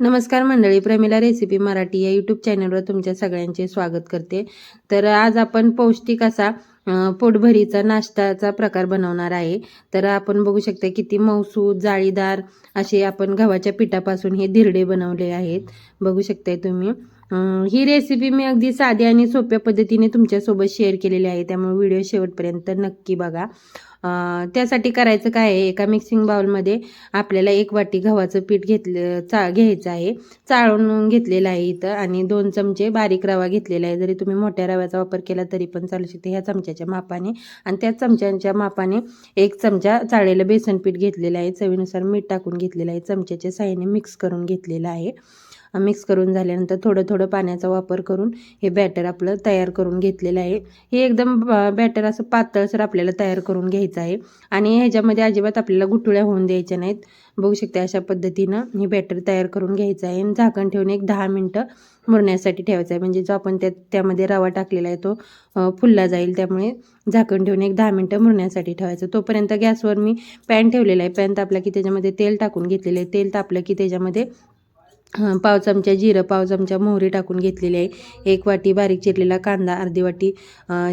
नमस्कार मंडळी, प्रमिला रेसिपी मराठी या यूट्यूब चॅनलवर तुमच्या सगळ्यांचे स्वागत करते. तर आज आपण पौष्टिक असा पोटभरीचा नाश्ताचा प्रकार बनवणार आहे. तर आपण बघू शकता किती मऊसूद जाळीदार असे आपण गव्हाच्या पिठापासून हे धिरडे बनवले आहेत. बघू शकताय तुम्ही. ही रेसिपी मी अगदी साधी आणि सोप्या पद्धतीने तुमच्यासोबत शेअर केलेली आहे, त्यामुळे व्हिडिओ शेवटपर्यंत नक्की बघा. त्यासाठी करायचं काय आहे, एका मिक्सिंग बाउलमध्ये आपल्याला 1 वाटी गव्हाचं पीठ घ्यायचं आहे. चाळून घेतलेलं आहे इथं, आणि 2 चमचे बारीक रवा घेतलेला आहे. जरी तुम्ही मोठ्या रव्याचा वापर केला तरी पण चालू शकते ह्या चमच्याच्या मापाने. आणि त्याच चमच्यांच्या मापाने 1 चमचा चाळलेलं बेसन पीठ घेतलेलं आहे. चवीनुसार मीठ टाकून घेतलेलं आहे. चमच्याच्या साहाय्याने मिक्स करून घेतलेलं आहे. मिक्स करून झाल्यानंतर थोडं थोडं पाण्याचा वापर करून हे बॅटर आपलं तयार करून घेतलेलं आहे. हे एकदम बॅटर असं पातळसर आपल्याला तयार करून घ्यायचं आहे, आणि ह्याच्यामध्ये अजिबात आपल्याला गुठळ्या होऊन द्यायच्या नाहीत. बघू शकता अशा पद्धतीनं हे बॅटर तयार करून घ्यायचं आहे. आणि झाकण ठेवून एक 10 मिनटं मुरण्यासाठी ठेवायचं आहे. म्हणजे जो आपण त्यामध्ये रवा टाकलेला आहे तो फुलला जाईल, त्यामुळे झाकण ठेवून एक 10 मिनटं मुरण्यासाठी ठेवायचं. तोपर्यंत गॅसवर मी पॅन ठेवलेला आहे. पॅन तापला की त्याच्यामध्ये तेल टाकून घेतलेलं आहे. तेल तापलं की त्याच्यामध्ये पाव चमचा जिरं, पाव चमचा मोहरी टाकून घेतलेली आहे. 1 वाटी बारीक चिरलेला कांदा, अर्धी वाटी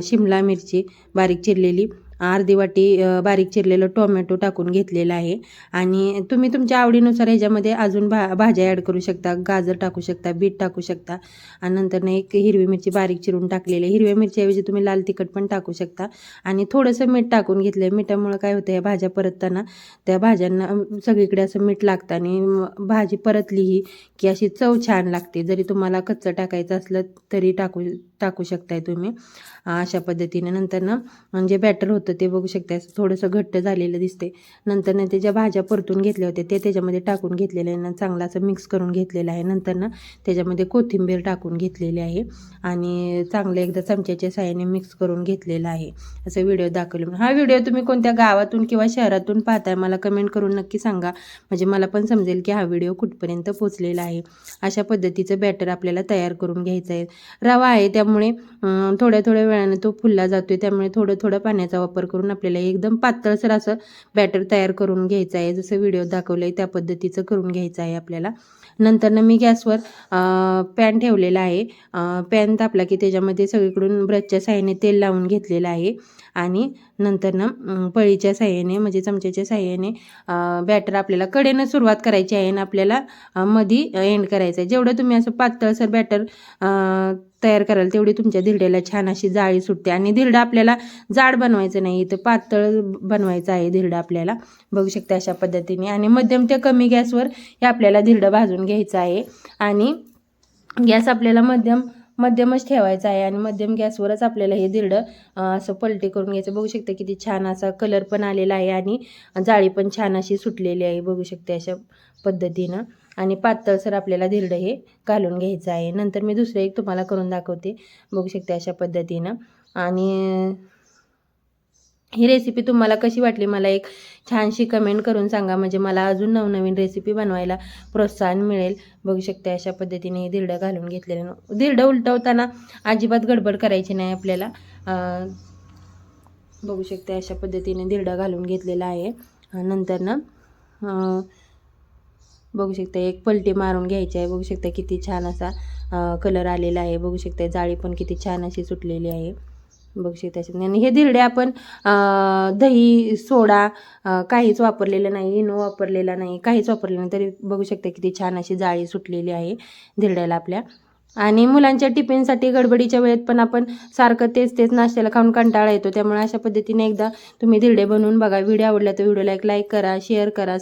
शिमला मिरची बारीक चिरलेली, अर्धी वाटी बारीक चिरलेलं टोमॅटो टाकून घेतलेलं आहे. आणि तुम्ही तुमच्या आवडीनुसार ह्याच्यामध्ये अजून भाज्या ॲड करू शकता. गाजर टाकू शकता, बीट टाकू शकता. आणि नंतर एक हिरवी मिरची बारीक चिरून टाकलेली आहे. हिरव्या मिरचीऐवजी तुम्ही लाल तिखट पण टाकू शकता. आणि थोडंसं मीठ टाकून घेतलं आहे. मिठामुळं काय होतं, या भाज्या परतताना त्या भाज्यांना सगळीकडे असं मीठ लागतं, आणि भाजी परतलीही की अशी चव छान लागते. जरी तुम्हाला कच्चं टाकायचं असलं तरी टाकू शकताय तुम्ही अशा पद्धतीने. नंतर जे बॅटर होतं ते बघू शकता थोडंसं घट्ट झालेलं दिसते. नंतर ते ज्या भाज्या परतून घेतल्या होत्या ते त्याच्यामध्ये टाकून घेतलेलं आहे. चांगलं असं मिक्स करून घेतलेलं आहे. नंतर त्याच्यामध्ये कोथिंबीर टाकून घेतलेली आहे, आणि चांगलं एकदा चमच्याच्या साहाय्याने मिक्स करून घेतलेलं आहे. असं व्हिडिओ दाखवलं. हा व्हिडिओ तुम्ही कोणत्या गावातून किंवा शहरातून पाहताय मला कमेंट करून नक्की सांगा, म्हणजे मला पण समजेल की हा व्हिडिओ कुठपर्यंत पोचलेला आहे. अशा पद्धतीचं बॅटर आपल्याला तयार करून घ्यायचं आहे. रवा आहे त्यामुळे थोड्या थोड्या वेळाने तो फुलला जातोय, त्यामुळे थोडं पण्याचा वापर करून आपल्याला एकदम पातळसर असं बॅटर तयार करून घ्यायचं आहे. जसं व्हिडिओ दाखवलं आहे त्या पद्धतीचं करून घ्यायचं आहे आपल्याला. नंतर मी गॅसवर पॅन ठेवलेला आहे. पॅन तापला की त्याच्यामध्ये सगळीकडून ब्रशच्या साहाय्याने तेल लावून घेतलेलं आहे, आणि नंतर पळीच्या साहाय्याने म्हणजे चमच्याच्या साहाय्याने बॅटर आपल्याला कडेनं सुरुवात करायची आहे, आणि आपल्याला मधी एंड करायचं आहे. जेवढं तुम्ही असं पातळसर बॅटर तयार कराल तेवढी तुमच्या धिरड्याला छान अशी जाळी सुटते. आणि धिरडं आपल्याला जाड बनवायचं नाही, तर पातळ बनवायचं आहे धिरडं आपल्याला. बघू शकता अशा पद्धतीने. आणि मध्यम ते कमी गॅसवर हे आपल्याला धिरडं भाजून घ्यायचं आहे. आणि गॅस आपल्याला मध्यमच ठेवायचा आहे, आणि मध्यम गॅसवरच आपल्याला हे धिरडं असं पलटी करून घ्यायचं. बघू शकता किती छान असा कलर पण आलेला आहे, आणि जाळी पण छान अशी सुटलेली आहे. बघू शकते अशा पद्धतीनं. आणि पातळसर आपल्याला धिरडं हे घालून घ्यायचं आहे. नंतर मी दुसरं एक तुम्हाला करून दाखवते. बघू शकते अशा पद्धतीनं. आणि ही रेसिपी तुम्हाला कशी वाटली मला एक छानशी कमेंट करून सांगा, म्हणजे मला अजून नवनवीन रेसिपी बनवायला प्रोत्साहन मिळेल. बघू शकते अशा पद्धतीने धिरडं घालून घेतलेलं. धिरडं उलटवताना अजिबात गडबड करायची नाही आपल्याला. बघू शकते अशा पद्धतीने धिरडं घालून घेतलेला आहे. नंतर बघू शकता एक पलटी मारून घ्यायची आहे. बघू शकता किती छान असा कलर आलेला आहे. बघू शकता जाळी पण किती छान अशी सुटलेली आहे. बघू शकता. आणि हे धिरडे आपण दही सोडा काहीच वापरलेलं नाही, इनो वापरलेला नाही, काहीच वापरलेलं नाही, तरी बघू शकता किती छान अशी जाळी सुटलेली आहे धिरड्याला आपल्या. आणि मुलांच्या टिफिनसाठी गडबडीच्या वेळेत पण आपण सारखं तेच नाश्त्याला खाऊन कंटाळा येतो, त्यामुळे अशा पद्धतीने एकदा तुम्ही धिरडे बनवून बघा. व्हिडिओ आवडला तर व्हिडिओला एक लाईक करा, शेअर करा,